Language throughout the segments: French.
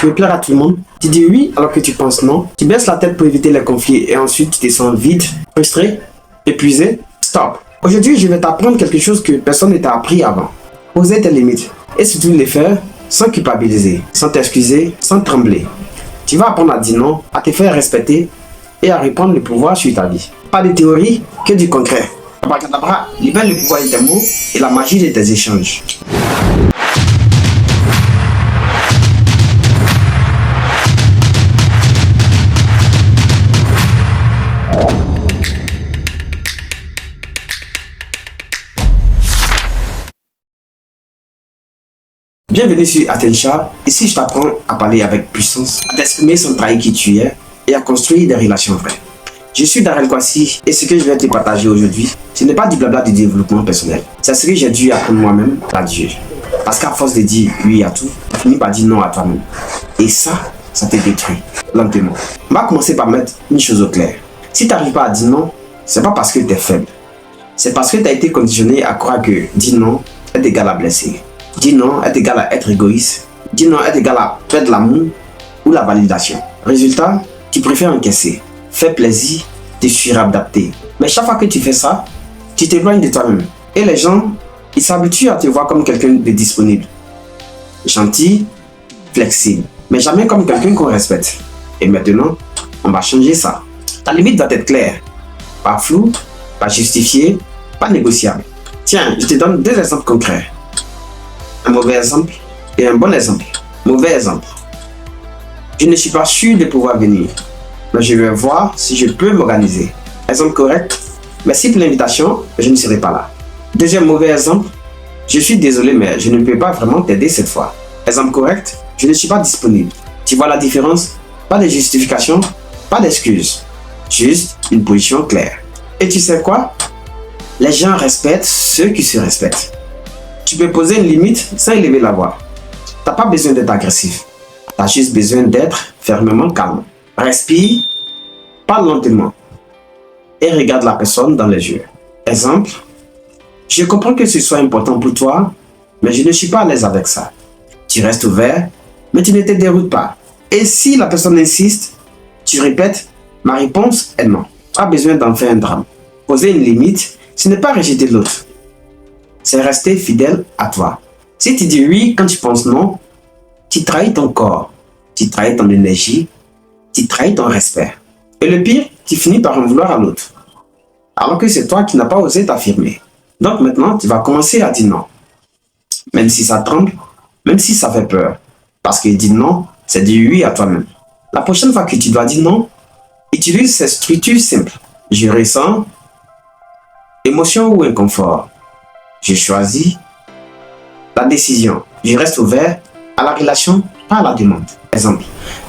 veux plaire à tout le monde. Tu dis oui alors que tu penses non. Tu baisses la tête pour éviter les conflits et ensuite tu te sens vide, frustré, épuisé. Stop. Aujourd'hui, je vais t'apprendre quelque chose que personne ne t'a appris avant. Poser tes limites et surtout les faire sans culpabiliser, sans t'excuser, sans trembler. Tu vas apprendre à dire non, à te faire respecter et à reprendre le pouvoir sur ta vie. Pas de théorie, que du concret. Abracadabra, libère le pouvoir de tes mots et la magie de tes échanges. Bienvenue sur Atensha. Ici, je t'apprends à parler avec puissance, à t'exprimer sans trahir qui tu es et à construire des relations vraies. Je suis Darrell Kwasi et ce que je vais te partager aujourd'hui, ce n'est pas du blabla du développement personnel. C'est ce que j'ai dû apprendre moi-même à Dieu. Parce qu'à force de dire oui à tout, tu finis par dire non à toi-même. Et ça te détruit lentement. On va commencer par mettre une chose au clair. Si tu n'arrives pas à dire non, c'est pas parce que tu es faible. C'est parce que tu as été conditionné à croire que dire non est égal à blesser. Dire non est égal à être égoïste. Dire non est égal à perdre l'amour ou la validation. Résultat, tu préfères encaisser, faire plaisir, te suradapter. Mais chaque fois que tu fais ça, tu t'éloignes de toi-même. Et les gens, ils s'habituent à te voir comme quelqu'un de disponible, gentil, flexible, mais jamais comme quelqu'un qu'on respecte. Et maintenant, on va changer ça. Ta limite doit être claire. Pas floue, pas justifiée, pas négociable. Tiens, je te donne deux exemples concrets. Un mauvais exemple et un bon exemple. Mauvais exemple. Je ne suis pas sûr de pouvoir venir, mais je vais voir si je peux m'organiser. Exemple correct. Merci pour l'invitation, je ne serai pas là. Deuxième mauvais exemple. Je suis désolé, mais je ne peux pas vraiment t'aider cette fois. Exemple correct. Je ne suis pas disponible. Tu vois la différence? Pas de justification, pas d'excuse. Juste une position claire. Et tu sais quoi? Les gens respectent ceux qui se respectent. Tu peux poser une limite sans élever la voix. Tu n'as pas besoin d'être agressif. Tu as juste besoin d'être fermement calme. Respire, parle lentement et regarde la personne dans les yeux. Exemple, je comprends que ce soit important pour toi, mais je ne suis pas à l'aise avec ça. Tu restes ouvert, mais tu ne te déroutes pas. Et si la personne insiste, tu répètes, ma réponse est non. Pas besoin d'en faire un drame. Poser une limite, ce n'est pas rejeter l'autre. C'est rester fidèle à toi. Si tu dis oui quand tu penses non, tu trahis ton corps, tu trahis ton énergie, tu trahis ton respect. Et le pire, tu finis par en vouloir à l'autre. Alors que c'est toi qui n'as pas osé t'affirmer. Donc maintenant, tu vas commencer à dire non. Même si ça tremble, même si ça fait peur. Parce que dire non, c'est dire oui à toi-même. La prochaine fois que tu dois dire non, utilise ces structures simples. Je ressens émotion ou inconfort. Je choisis la décision. Je reste ouvert à la relation, pas à la demande. Exemple,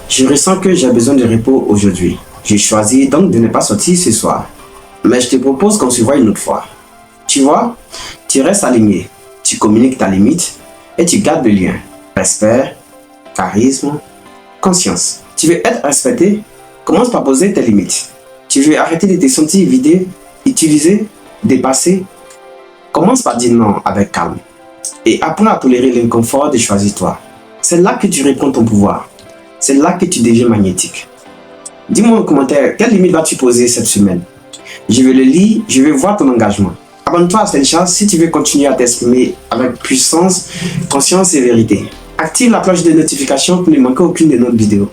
je ressens que j'ai besoin de repos aujourd'hui. Je choisis donc de ne pas sortir ce soir. Mais je te propose qu'on se voit une autre fois. Tu vois, tu restes aligné. Tu communiques ta limite et tu gardes le lien. Respect, charisme, conscience. Tu veux être respecté? Commence par poser tes limites. Tu veux arrêter de te sentir vidé, utilisé, dépassé? Commence par dire non avec calme et apprends à tolérer l'inconfort de choisir toi. C'est là que tu reprends ton pouvoir. C'est là que tu deviens magnétique. Dis-moi en commentaire, quelle limite vas-tu poser cette semaine? Je veux le lire, je veux voir ton engagement. Abonne-toi à cette chaîne si tu veux continuer à t'exprimer avec puissance, conscience et vérité. Active la cloche de notification pour ne manquer aucune de nos vidéos.